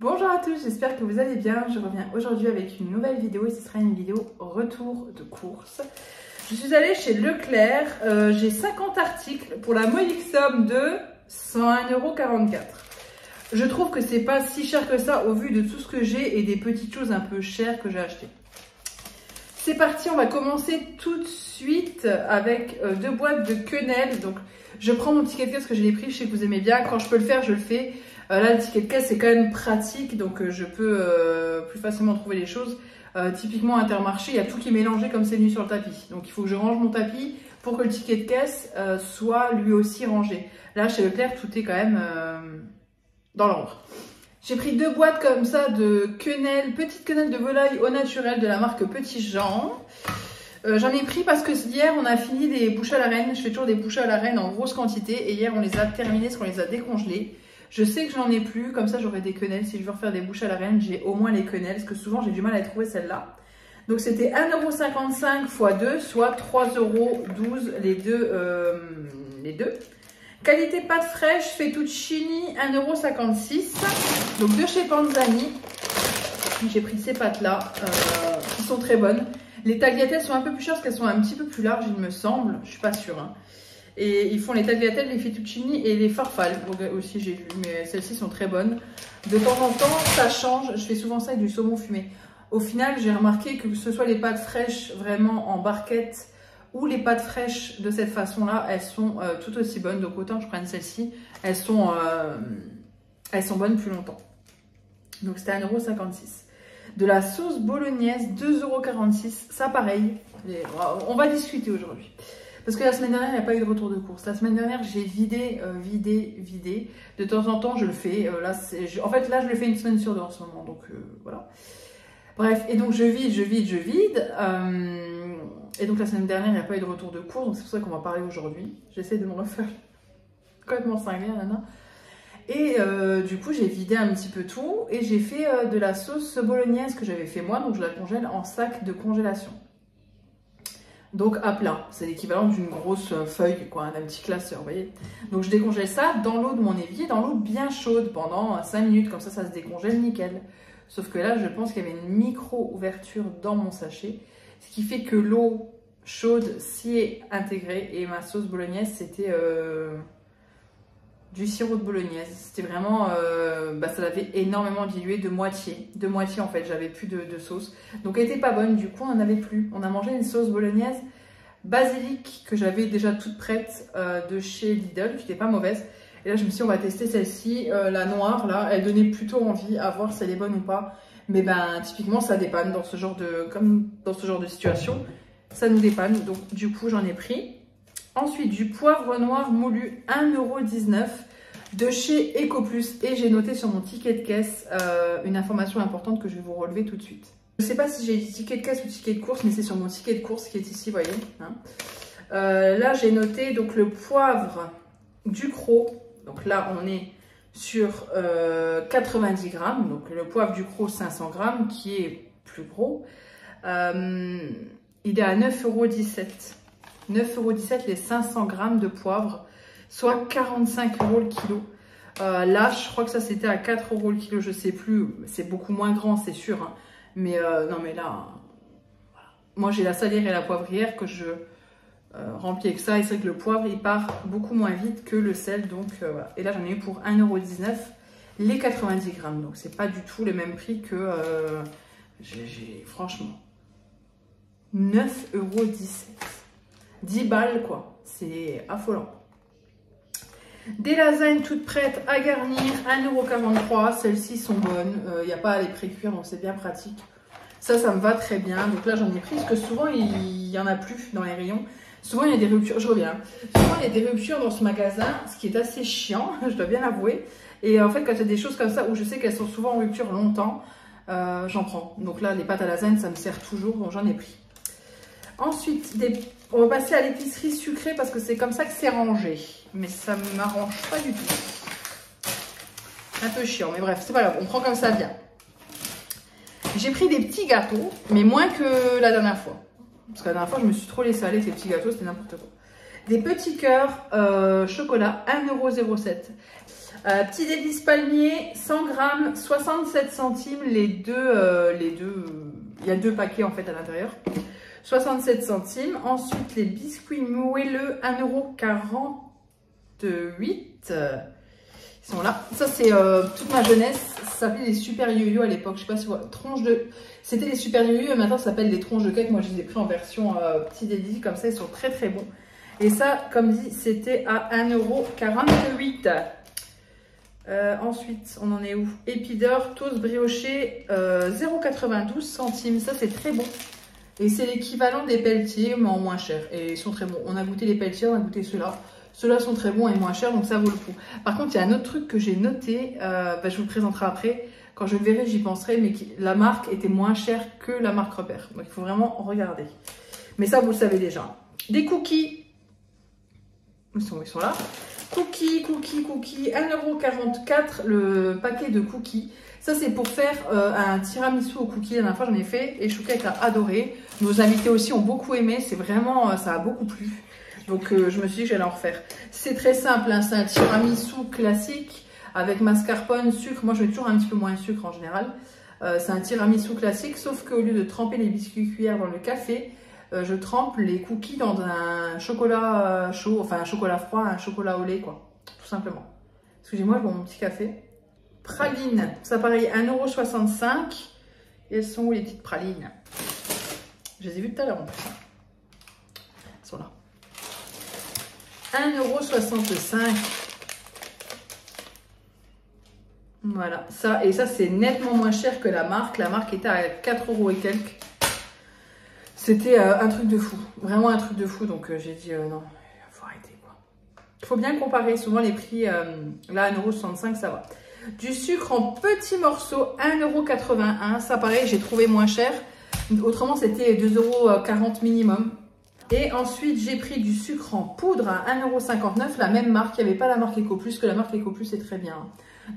Bonjour à tous, j'espère que vous allez bien. Je reviens aujourd'hui avec une nouvelle vidéo et ce sera une vidéo retour de course. Je suis allée chez Leclerc, j'ai 50 articles pour la modique somme de 101,44 €. Je trouve que c'est pas si cher que ça au vu de tout ce que j'ai et des petites choses un peu chères que j'ai achetées. C'est parti, on va commencer tout de suite avec deux boîtes de quenelles. Donc je prends mon ticket de caisse que je l'ai pris, je sais que vous aimez bien, quand je peux le faire je le fais. Là le ticket de caisse c'est quand même pratique, donc je peux plus facilement trouver les choses. Typiquement Intermarché, il y a tout qui est mélangé comme c'est nu sur le tapis. Donc il faut que je range mon tapis pour que le ticket de caisse soit lui aussi rangé. Là chez Leclerc tout est quand même dans l'ordre. J'ai pris deux boîtes comme ça de quenelles, petites quenelles de volaille au naturel de la marque Petit Jean. J'en ai pris parce que hier on a fini des bouchées à la reine. Je fais toujours des bouchées à la reine en grosse quantité et hier on les a terminées parce qu'on les a décongelées. Je sais que j'en ai plus, comme ça j'aurai des quenelles. Si je veux refaire des bouchées à la reine, j'ai au moins les quenelles parce que souvent j'ai du mal à les trouver celles-là. Donc c'était 1,55 € x 2, soit 3,12 € les deux. Qualité pâte fraîche, fettuccini, 1,56 €. Donc de chez Panzani. J'ai pris ces pâtes-là, qui sont très bonnes. Les tagliatelles sont un peu plus chères parce qu'elles sont un petit peu plus larges, il me semble. Je suis pas sûre. Hein. Et ils font les tagliatelles, les fettuccini et les farfales aussi, j'ai vu. Mais celles-ci sont très bonnes. De temps en temps, ça change. Je fais souvent ça avec du saumon fumé. Au final, j'ai remarqué que ce soit les pâtes fraîches vraiment en barquette ou les pâtes fraîches de cette façon-là, elles sont tout aussi bonnes. Donc autant que je prenne celle-ci, elles sont bonnes plus longtemps. Donc c'était 1,56 €. De la sauce bolognaise, 2,46 €. Ça pareil, on va discuter aujourd'hui. Parce que la semaine dernière, il n'y a pas eu de retour de course. La semaine dernière, j'ai vidé. De temps en temps, je le fais. En fait, là, je le fais une semaine sur deux en ce moment. Donc voilà. Bref, et donc je vide. Et donc la semaine dernière, il n'y a pas eu de retour de course, donc c'est pour ça qu'on va parler aujourd'hui. J'essaie de me refaire complètement cinglée, nana. Et du coup, j'ai vidé un petit peu tout et j'ai fait de la sauce bolognaise que j'avais fait moi, donc je la congèle en sac de congélation. Donc à plat, c'est l'équivalent d'une grosse feuille, quoi, d'un petit classeur, vous voyez. Donc je décongèle ça dans l'eau de mon évier, dans l'eau bien chaude pendant 5 minutes, comme ça se décongèle nickel. Sauf que là, je pense qu'il y avait une micro-ouverture dans mon sachet. Ce qui fait que l'eau chaude s'y est intégrée. Et ma sauce bolognaise, c'était du sirop de bolognaise. C'était vraiment... ça l'avait énormément dilué de moitié. De moitié, en fait, j'avais plus de sauce. Donc, elle n'était pas bonne. Du coup, on n'en avait plus. On a mangé une sauce bolognaise basilic que j'avais déjà toute prête de chez Lidl, qui n'était pas mauvaise. Et là, je me suis dit, on va tester celle-ci. La noire, là, elle donnait plutôt envie à voir si elle est bonne ou pas. Mais ben, typiquement, ça dépanne dans ce genre de situation. Ça nous dépanne. Donc, du coup, j'en ai pris. Ensuite, du poivre noir moulu, 1,19 € de chez EcoPlus. Et j'ai noté sur mon ticket de caisse une information importante que je vais vous relever tout de suite. Je ne sais pas si j'ai ticket de caisse ou ticket de course, mais c'est sur mon ticket de course qui est ici, vous voyez. Hein. Là, j'ai noté donc le poivre Ducros. Donc là, on est sur 90 grammes. Donc le poivre Ducros 500 grammes qui est plus gros. Il est à 9,17 €. 9,17 € les 500 grammes de poivre, soit 45 € le kilo. Là, je crois que ça c'était à 4 € le kilo, je sais plus. C'est beaucoup moins grand, c'est sûr. Hein. Mais non, mais là, voilà. Moi j'ai la salière et la poivrière que je remplis avec ça. Et c'est vrai que le poivre il part beaucoup moins vite que le sel. Donc voilà. Et là j'en ai eu pour 1,19 € les 90 grammes. Donc c'est pas du tout le même prix que franchement 9,17 €. 10 balles quoi, c'est affolant. Des lasagnes toutes prêtes à garnir, 1,43 €. Celles-ci sont bonnes, il n'y a pas à les pré-cuire donc c'est bien pratique. Ça me va très bien. Donc là j'en ai pris parce que souvent il n'y en a plus dans les rayons. Souvent il y a des ruptures, je reviens. Souvent il y a des ruptures dans ce magasin, ce qui est assez chiant, je dois bien l'avouer. Et en fait quand il y a des choses comme ça où je sais qu'elles sont souvent en rupture longtemps, j'en prends. Donc là les pâtes à lasagne ça me sert toujours, donc j'en ai pris. Ensuite, on va passer à l'épicerie sucrée parce que c'est comme ça que c'est rangé. Mais ça ne m'arrange pas du tout. Un peu chiant, mais bref, c'est pas grave, on prend comme ça bien. J'ai pris des petits gâteaux, mais moins que la dernière fois. Parce que la dernière fois, je me suis trop laissée aller, ces petits gâteaux, c'était n'importe quoi. Des petits cœurs chocolat, 1,07 €. Petit délice palmier, 100 grammes, 67 centimes, les deux, il y a 2 paquets en fait à l'intérieur. 67 centimes. Ensuite, les biscuits moelleux, 1,48 €. Ils sont là. Ça, c'est toute ma jeunesse. Ça s'appelait les super yo-yo à l'époque. Je sais pas si vous voyez. C'était les super yo-yo et maintenant ça s'appelle les tronches de cake. Moi, je les ai pris en version petit délice comme ça. Ils sont très très bons. Et ça, comme dit, c'était à 1,48 €. Ensuite, on en est où? Épidore, toast brioché, 0,92 centimes. Ça, c'est très bon. Et c'est l'équivalent des pelletiers, mais en moins cher. Et ils sont très bons. On a goûté les pelletiers, on a goûté ceux-là. Ceux-là sont très bons et moins chers, donc ça vaut le coup. Par contre, il y a un autre truc que j'ai noté. Je vous le présenterai après. Quand je le verrai, j'y penserai. Mais la marque était moins chère que la marque Repère. Donc, il faut vraiment regarder. Mais ça, vous le savez déjà. Des cookies. Ils sont là. Cookies, 1,44 € le paquet de cookies. Ça, c'est pour faire un tiramisu aux cookies. La dernière fois, j'en ai fait et Chouquette a adoré. Nos invités aussi ont beaucoup aimé. C'est vraiment, ça a beaucoup plu. Donc, je me suis dit que j'allais en refaire. C'est très simple, hein, c'est un tiramisu classique avec mascarpone, sucre. Moi, je mets toujours un petit peu moins de sucre en général. C'est un tiramisu classique, sauf qu'au lieu de tremper les biscuits cuillères dans le café, je trempe les cookies dans un chocolat chaud, enfin un chocolat froid, un chocolat au lait, quoi. Tout simplement. Excusez-moi, je bois mon petit café. Praline, ça pareil, 1,65 €. Et elles sont où les petites pralines? Je les ai vues tout à l'heure en plus. Elles sont là. 1,65 €. Voilà, ça, et ça c'est nettement moins cher que la marque. La marque était à 4 € et quelques. C'était un truc de fou, vraiment un truc de fou. Donc j'ai dit non, il faut arrêter quoi. Il faut bien comparer, souvent les prix, là 1,65 € ça va. Du sucre en petits morceaux, 1,81 €. Ça pareil, j'ai trouvé moins cher. Autrement c'était 2,40 € minimum. Et ensuite, j'ai pris du sucre en poudre à 1,59 €, la même marque. Il n'y avait pas la marque EcoPlus, que la marque EcoPlus est très bien.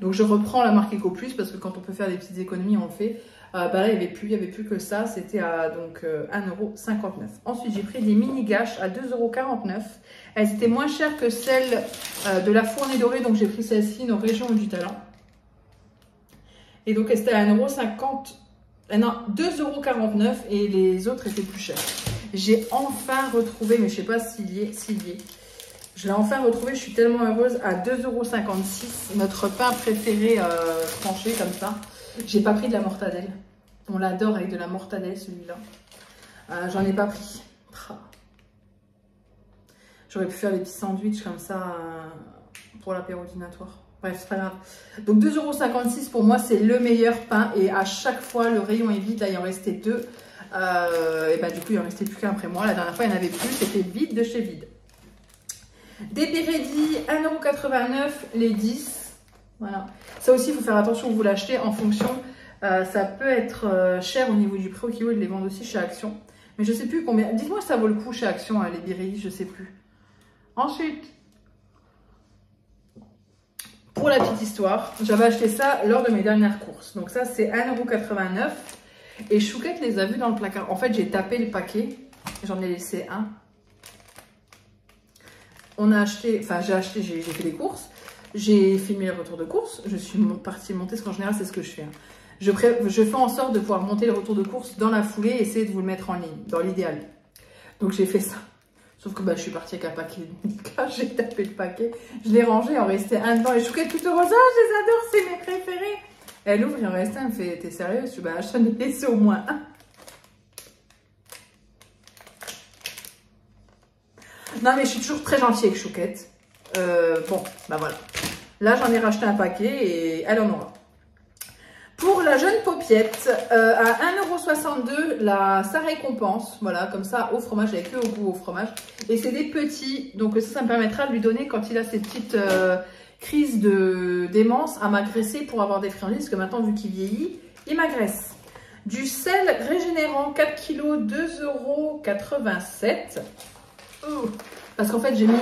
Donc, je reprends la marque EcoPlus parce que quand on peut faire des petites économies, on le fait. Là, il n'y avait plus que ça. C'était à 1,59 €. Ensuite, j'ai pris des mini gâches à 2,49 €. Elles étaient moins chères que celles de la Fournée Dorée. Donc, j'ai pris celle-ci, nos régions du talent. Et donc, elles étaient à 1,50 €. Non, 2,49 € et les autres étaient plus chères. J'ai enfin retrouvé, mais je ne sais pas s'il y est. Je l'ai enfin retrouvé, je suis tellement heureuse, à 2,56 €. Notre pain préféré tranché comme ça. J'ai pas pris de la mortadelle. On l'adore avec de la mortadelle celui-là. J'en ai pas pris. J'aurais pu faire des petits sandwichs comme ça pour l'apéro dînatoire. Bref, c'est pas grave. Donc 2,56 € pour moi, c'est le meilleur pain. Et à chaque fois, le rayon est vide. Là, il en restait 2. Et bah, du coup, il en restait plus qu'un après moi. La dernière fois, il n'y en avait plus. C'était vide de chez vide. Des Pérédi, 1,89 € les 10. Voilà. Ça aussi, il faut faire attention où vous l'achetez en fonction. Ça peut être cher au niveau du prix au kilo. Ils les vendent aussi chez Action. Mais je ne sais plus combien. Dites-moi si ça vaut le coup chez Action, les Pérédi, je ne sais plus. Ensuite, pour la petite histoire, j'avais acheté ça lors de mes dernières courses. Donc ça, c'est 1,89 €. Et Chouquette les a vus dans le placard. En fait, j'ai tapé le paquet. J'en ai laissé un. On a acheté, enfin j'ai fait des courses. J'ai filmé le retour de course. Je suis partie monter, parce qu'en général, c'est ce que je fais. Je fais en sorte de pouvoir monter le retour de course dans la foulée et essayer de vous le mettre en ligne, dans l'idéal. Donc j'ai fait ça. Sauf que je suis partie avec un paquet. J'ai tapé le paquet. Je l'ai rangé, il en restait un dedans. Et Chouquette toute heureuse. Ah, je les adore, c'est mes préférés. Elle ouvre, il en reste un, elle me fait, t'es sérieuse? Je dis, j'en ai laissé au moins un. Non, mais je suis toujours très gentille avec Chouquette. Bon, voilà. Là, j'en ai racheté un paquet et elle en aura. Pour la jeune paupiette, à 1,62 € sa récompense. Voilà, comme ça, au fromage, avec que au goût au fromage. Et c'est des petits, donc ça me permettra de lui donner quand il a ses petites crises de démence à m'agresser pour avoir des friandises. Parce que maintenant, vu qu'il vieillit, il m'agresse. Du sel régénérant, 4 kg, 2,87 €. Parce qu'en fait, j'ai mis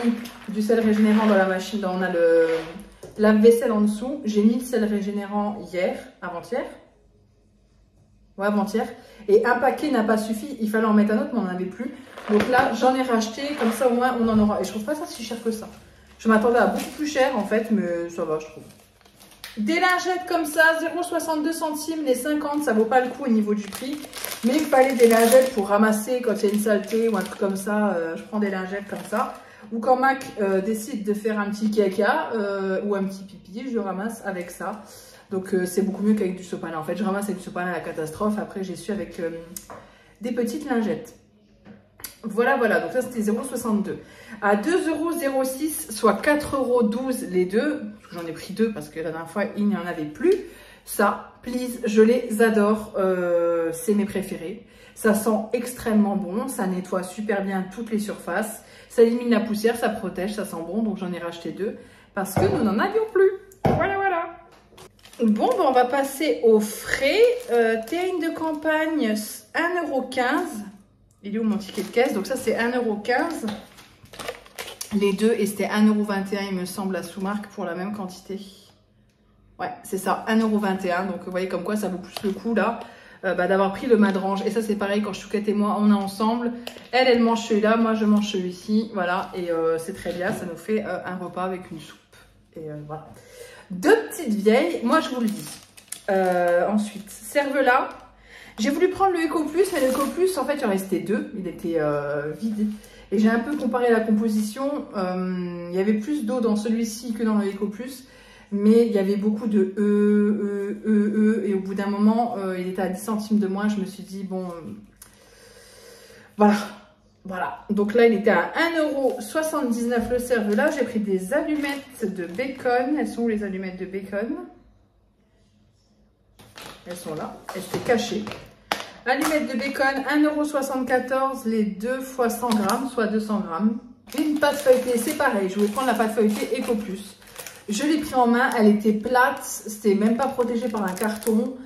du sel régénérant dans la machine. On a le lave-vaisselle en dessous. J'ai mis le sel régénérant avant-hier. Ouais, avant-hier. Et un paquet n'a pas suffi. Il fallait en mettre un autre, mais on n'en avait plus. Donc là, j'en ai racheté. Comme ça, au moins, on en aura. Et je trouve pas ça si cher que ça. Je m'attendais à beaucoup plus cher en fait, mais ça va, je trouve. Des lingettes comme ça, 0,62 centimes, les 50, ça vaut pas le coup au niveau du prix. Mais il fallait des lingettes pour ramasser quand il y a une saleté ou un truc comme ça. Je prends des lingettes comme ça. Ou quand Mac décide de faire un petit caca ou un petit pipi, je ramasse avec ça. Donc c'est beaucoup mieux qu'avec du sopalin. En fait, je ramasse avec du sopalin à la catastrophe. Après, j'ai su avec des petites lingettes. Voilà, voilà. Donc ça, c'était 0,62. À 2,06 €, soit 4,12 € les deux. J'en ai pris deux parce que la dernière fois, il n'y en avait plus. Ça, please, je les adore. C'est mes préférés. Ça sent extrêmement bon. Ça nettoie super bien toutes les surfaces. Ça élimine la poussière, ça protège, ça sent bon. Donc j'en ai racheté deux parce que nous n'en avions plus. Voilà, voilà. Bon, ben, on va passer aux frais. Terrine de campagne, 1,15 €. Il est où mon ticket de caisse? Donc ça, c'est 1,15 €. Les deux, et c'était 1,21 €, il me semble, la sous-marque pour la même quantité. Ouais, c'est ça, 1,21 €. Donc, vous voyez comme quoi ça vaut plus le coup, là, d'avoir pris le Madrange. Et ça, c'est pareil, quand Chouquette et moi, on est ensemble. Elle mange celui-là, moi, je mange celui-ci. Voilà, et c'est très bien, ça nous fait un repas avec une soupe. Et voilà. Deux petites vieilles, moi, je vous le dis. Ensuite, Cervelas. J'ai voulu prendre le Eco Plus, mais le Eco Plus, en fait, il en restait deux. Il était vide. Et j'ai un peu comparé la composition. Il y avait plus d'eau dans celui-ci que dans le Eco Plus. Mais il y avait beaucoup de et au bout d'un moment, il était à 10 centimes de moins. Je me suis dit, bon, voilà. Voilà. Donc là, il était à 1,79 € le Cervelas. J'ai pris des allumettes de bacon. Elles sont où les allumettes de bacon? Elles sont là. Elles étaient cachées. Allumettes de bacon, 1,74 € les 2 fois 100 grammes, soit 200 grammes. Une pâte feuilletée, c'est pareil. Je voulais prendre la pâte feuilletée Eco Plus. Je l'ai pris en main, elle était plate, c'était même pas protégé par un carton.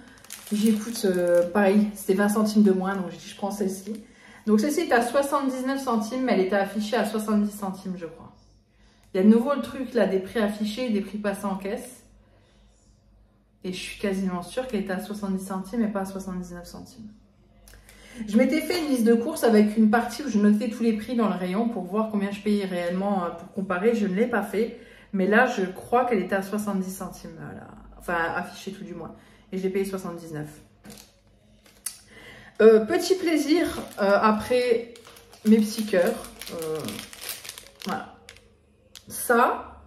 J'écoute, pareil, c'était 20 centimes de moins, donc j'ai dit je prends celle-ci. Donc celle-ci est à 79 centimes, mais elle était affichée à 70 centimes, je crois. Il y a de nouveau le truc là, des prix affichés, des prix passés en caisse. Et je suis quasiment sûre qu'elle était à 70 centimes et pas à 79 centimes. Je m'étais fait une liste de courses avec une partie où je notais tous les prix dans le rayon pour voir combien je payais réellement pour comparer. Je ne l'ai pas fait. Mais là, je crois qu'elle était à 70 centimes. Là. Enfin, affichée tout du moins. Et j'ai payé 79. Petit plaisir après mes petits cœurs. Voilà. Ça,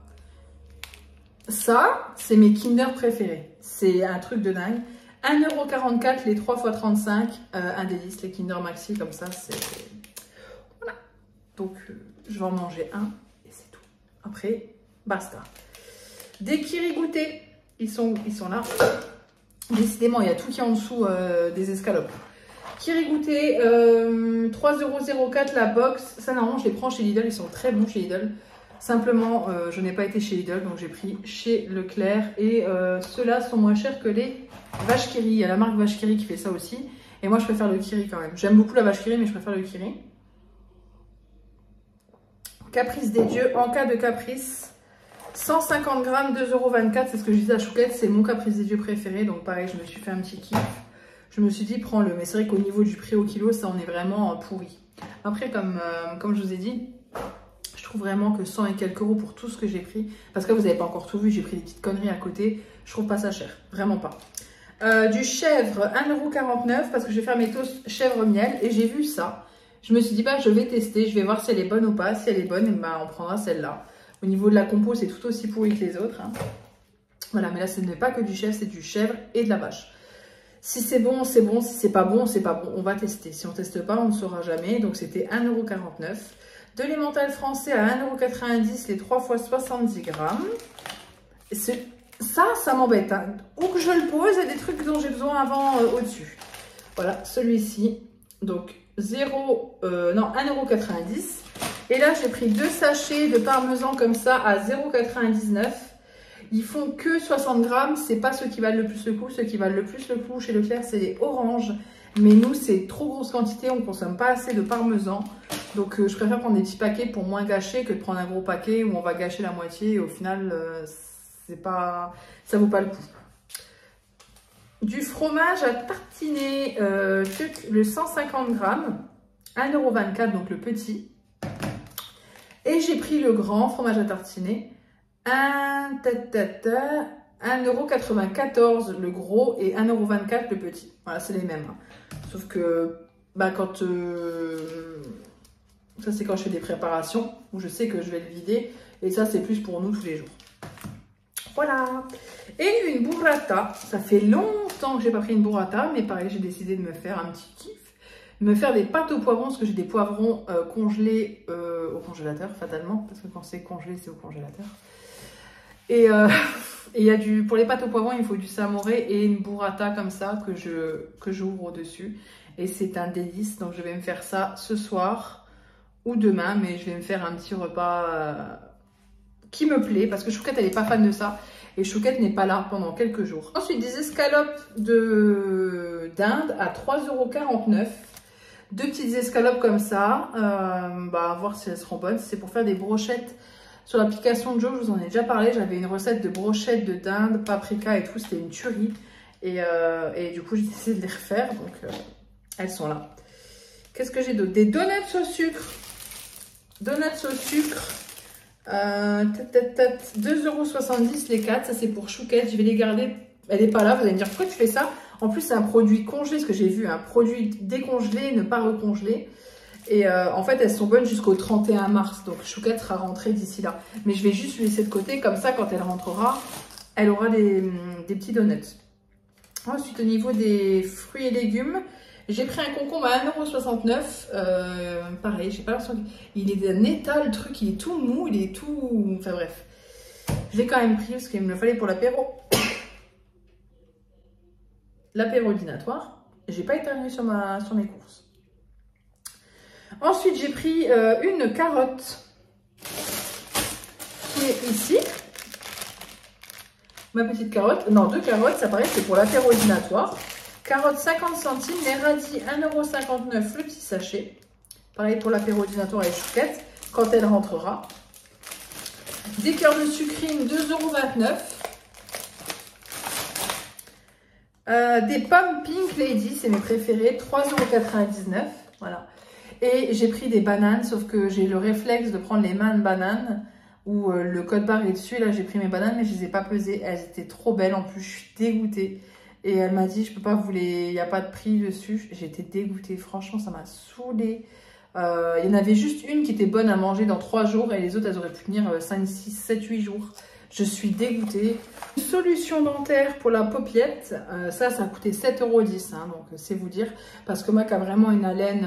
c'est mes Kinder préférés. C'est un truc de dingue. 1,44 € les 3 x 35. Un délice, les Kinder Maxi comme ça. C'est voilà. Donc, je vais en manger un et c'est tout. Après, basta. Des Kiri goûtés. Ils sont là. Décidément, il y a tout qui est en dessous des escalopes. Kiri goûté, 3,04 € la box. Ça, normalement, je les prends chez Lidl. Ils sont très bons chez Lidl. Simplement, je n'ai pas été chez Lidl, donc j'ai pris chez Leclerc. Et ceux-là sont moins chers que les Vache Kiri. Il y a la marque Vache Kiri qui fait ça aussi. Et moi, je préfère le Kiri quand même. J'aime beaucoup la Vache Kiri, mais je préfère le Kiri. Caprice des dieux, en cas de caprice. 150 grammes, 2,24 €. C'est ce que je disais à Chouquette. C'est mon caprice des dieux préféré. Donc pareil, je me suis fait un petit kiff. Je me suis dit, prends-le. Mais c'est vrai qu'au niveau du prix au kilo, ça en est vraiment pourri. Après, comme je vous ai dit, je trouve vraiment que 100 et quelques euros pour tout ce que j'ai pris. Parce que vous n'avez pas encore tout vu, j'ai pris des petites conneries à côté. Je trouve pas ça cher. Vraiment pas. Du chèvre, 1,49 € parce que je vais faire mes toasts chèvre miel. Et j'ai vu ça. Je me suis dit, bah, je vais tester. Je vais voir si elle est bonne ou pas. Si elle est bonne, bah, on prendra celle-là. Au niveau de la compo, c'est tout aussi pourri que les autres. Hein. Voilà, mais là, ce n'est pas que du chèvre, c'est du chèvre et de la vache. Si c'est bon, c'est bon. Si c'est pas bon, c'est pas bon. On va tester. Si on teste pas, on ne saura jamais. Donc, c'était 1,49 €. De l'emmental français à 1,90 € les 3 x 70 grammes. Ça m'embête. Hein. Où que je le pose, il y a des trucs dont j'ai besoin avant au-dessus. Voilà, celui-ci. Donc, 1,90 €. Et là, j'ai pris 2 sachets de parmesan comme ça à 0,99 €. Ils font que 60 grammes. C'est pas ceux qui valent le plus le coup. Ceux qui valent le plus le coup chez Leclerc, c'est les oranges. Mais nous, c'est trop grosse quantité. On ne consomme pas assez de parmesan. Donc, je préfère prendre des petits paquets pour moins gâcher que de prendre un gros paquet où on va gâcher la moitié. Et au final, ça vaut pas le coup. Du fromage à tartiner, le 150 grammes, 1,24 €, donc le petit. Et Et j'ai pris le grand fromage à tartiner. 1,94 € le gros et 1,24 € le petit. Voilà, c'est les mêmes. Hein. Sauf que bah, quand... ça, c'est quand je fais des préparations où je sais que je vais le vider. Et ça, c'est plus pour nous tous les jours. Voilà. Et une burrata. Ça fait longtemps que j'ai pas pris une burrata. Mais pareil, j'ai décidé de me faire un petit kiff. Me faire des pâtes aux poivrons. Parce que j'ai des poivrons congelés au congélateur, fatalement. Parce que quand c'est congelé, c'est au congélateur. Et il y a pour les pâtes aux poivrons, il faut du samouré et une burrata comme ça que j'ouvre au-dessus. Et c'est un délice. Donc je vais me faire ça ce soir ou demain. Mais je vais me faire un petit repas qui me plaît. Parce que Chouquette, elle n'est pas fan de ça. Et Chouquette n'est pas là pendant quelques jours. Ensuite, des escalopes d'Inde à 3,49 €. Deux petites escalopes comme ça. À voir si elles seront bonnes. C'est pour faire des brochettes. Sur l'application de Joe, je vous en ai déjà parlé, j'avais une recette de brochettes de dinde, paprika et tout, c'était une tuerie. Et du coup, j'ai décidé de les refaire, donc elles sont là. Qu'est-ce que j'ai d'autre? Des donuts au sucre. Donuts au sucre. 2,70 € les 4, ça c'est pour Chouquette, je vais les garder. Elle n'est pas là, vous allez me dire pourquoi tu fais ça? En plus, c'est un produit congelé, ce que j'ai vu, un produit décongelé, ne pas recongelé. Et en fait, elles sont bonnes jusqu'au 31 mars. Donc, Chouquette sera rentrée d'ici là. Mais je vais juste lui laisser de côté. Comme ça, quand elle rentrera, elle aura des petits donuts. Ensuite, au niveau des fruits et légumes, j'ai pris un concombre à 1,69 €. Pareil, j'ai pas l'impression qu'il est d'un état, le truc. Il est tout mou, il est tout... Enfin bref. Je l'ai quand même pris parce qu'il me le fallait pour l'apéro. L'apéro dînatoire. J'ai pas éternué sur mes courses. Ensuite, j'ai pris une carotte qui est ici. Ma petite carotte. Non, deux carottes, ça paraît, c'est pour l'apéro dînatoire. Carotte 50 centimes, les radis 1,59 € le petit sachet. Pareil pour l'apéro dînatoire avec Chouquette, quand elle rentrera. Des cœurs de sucrine, 2,29 €. Des pommes Pink Lady, c'est mes préférés, 3,99 €. Voilà. Et j'ai pris des bananes, sauf que j'ai le réflexe de prendre les mains de bananes où le code barre est dessus. Là, j'ai pris mes bananes, mais je ne les ai pas pesées. Elles étaient trop belles. En plus, je suis dégoûtée. Et elle m'a dit, je peux pas vous les... Il n'y a pas de prix dessus. J'étais dégoûtée. Franchement, ça m'a saoulée. Il y en avait juste une qui était bonne à manger dans 3 jours. Et les autres, elles auraient pu tenir 5, 6, 7, 8 jours. Je suis dégoûtée. Une solution dentaire pour la paupiette. Ça a coûté 7,10 €. Hein, donc, c'est vous dire. Parce que Mac a vraiment une haleine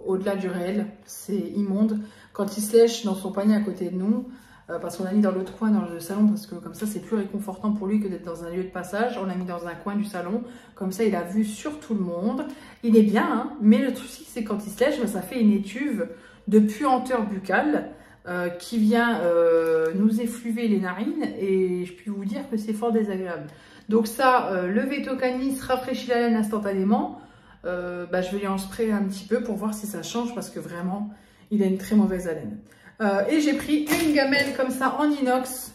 au-delà du réel. C'est immonde. Quand il se lèche dans son panier à côté de nous, parce qu'on l'a mis dans l'autre coin dans le salon, parce que comme ça, c'est plus réconfortant pour lui que d'être dans un lieu de passage. On l'a mis dans un coin du salon. Comme ça, il a vu sur tout le monde. Il est bien, hein, mais le souci, c'est quand il se lèche, ça fait une étuve de puanteur buccale. Qui vient nous effluver les narines et je peux vous dire que c'est fort désagréable. Donc ça, le Vetocanis rafraîchit la laine instantanément. Je vais lui en sprayer un petit peu pour voir si ça change parce que vraiment, il a une très mauvaise haleine. Et j'ai pris une gamelle comme ça en inox,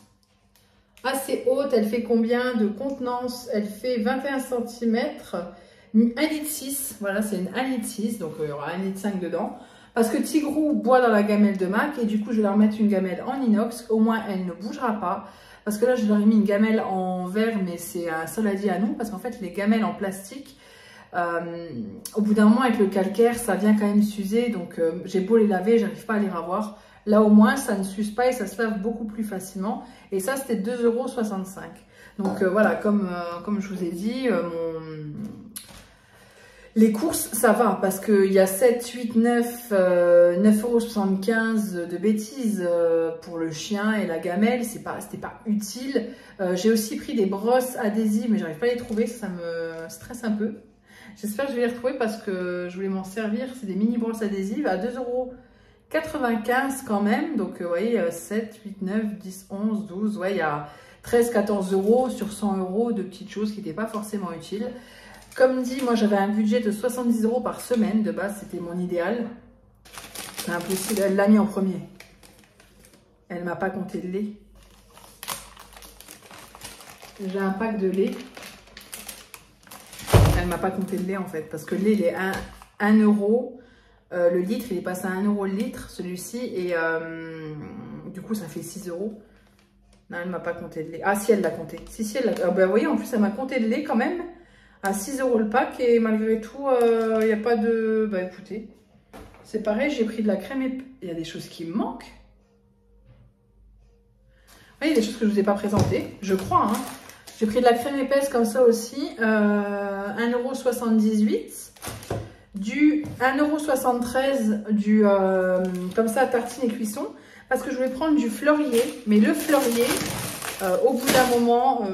assez haute. Elle fait combien de contenance? Elle fait 21 cm, 1,6 litre. Voilà, c'est une 1,6 litre, donc il y aura 1,5 litre dedans. Parce que Tigrou boit dans la gamelle de Mac et du coup je vais leur mettre une gamelle en inox, au moins elle ne bougera pas. Parce que là je leur ai mis une gamelle en verre mais c'est un saladier à nous parce qu'en fait les gamelles en plastique, au bout d'un moment avec le calcaire ça vient quand même s'user donc j'ai beau les laver, j'arrive pas à les ravoir. Là au moins ça ne s'use pas et ça se lave beaucoup plus facilement et ça c'était 2,65 €. Donc voilà comme je vous ai dit, les courses, ça va, parce qu'il y a 7, 8, 9, 9,75 € de bêtises pour le chien et la gamelle, c'était pas utile. J'ai aussi pris des brosses adhésives, mais j'arrive pas à les trouver, ça me stresse un peu. J'espère que je vais les retrouver parce que je voulais m'en servir. C'est des mini brosses adhésives à 2,95 € quand même. Donc, vous voyez, 7, 8, 9, 10, 11, 12, ouais, il y a 13, 14 € sur 100 € de petites choses qui n'étaient pas forcément utiles. Comme dit, moi j'avais un budget de 70 € par semaine. De base, c'était mon idéal. C'est impossible. Elle l'a mis en premier. Elle m'a pas compté le lait. J'ai un pack de lait. Elle m'a pas compté le lait en fait. Parce que le lait, il est 1 €. Le litre, il est passé à 1 € le litre, celui-ci. Et du coup, ça fait 6 €. Non, elle m'a pas compté de lait. Ah, si, elle l'a compté. Si, elle l'a. Ah, bah, vous voyez, en plus, elle m'a compté de lait quand même. À 6 € le pack. Et malgré tout, il n'y a pas de... Bah, écoutez, c'est pareil, j'ai pris de la crème épaisse. Il y a des choses qui me manquent. Oui, il y a des choses que je ne vous ai pas présentées, je crois. Hein. J'ai pris de la crème épaisse comme ça aussi. 1,78 €. Du 1,73 € du comme ça tartine et cuisson. Parce que je voulais prendre du Fleurier. Mais le Fleurier, au bout d'un moment,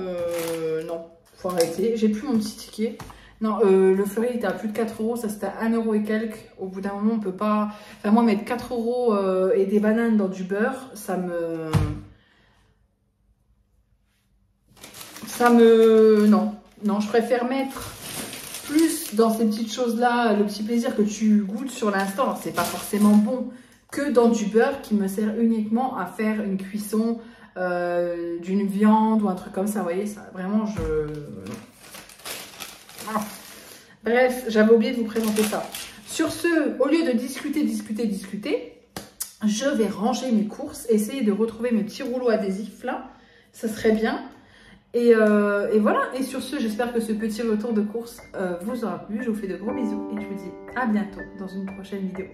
non, faut arrêter. J'ai plus mon petit ticket. Non, le Fleurier était à plus de 4 €, ça c'était à 1 € et quelques. Au bout d'un moment, on peut pas... Enfin, moi, mettre 4 € et des bananes dans du beurre, ça me... Non, non, je préfère mettre plus dans ces petites choses-là, le petit plaisir que tu goûtes sur l'instant. Alors, c'est pas forcément bon que dans du beurre qui me sert uniquement à faire une cuisson d'une viande ou un truc comme ça. Vous voyez, ça, vraiment, Ah. Bref, j'avais oublié de vous présenter ça. Sur ce, au lieu de discuter, je vais ranger mes courses, essayer de retrouver mes petits rouleaux adhésifs là. Ça serait bien. Et voilà. Et sur ce, j'espère que ce petit retour de course vous aura plu. Je vous fais de gros bisous et je vous dis à bientôt dans une prochaine vidéo.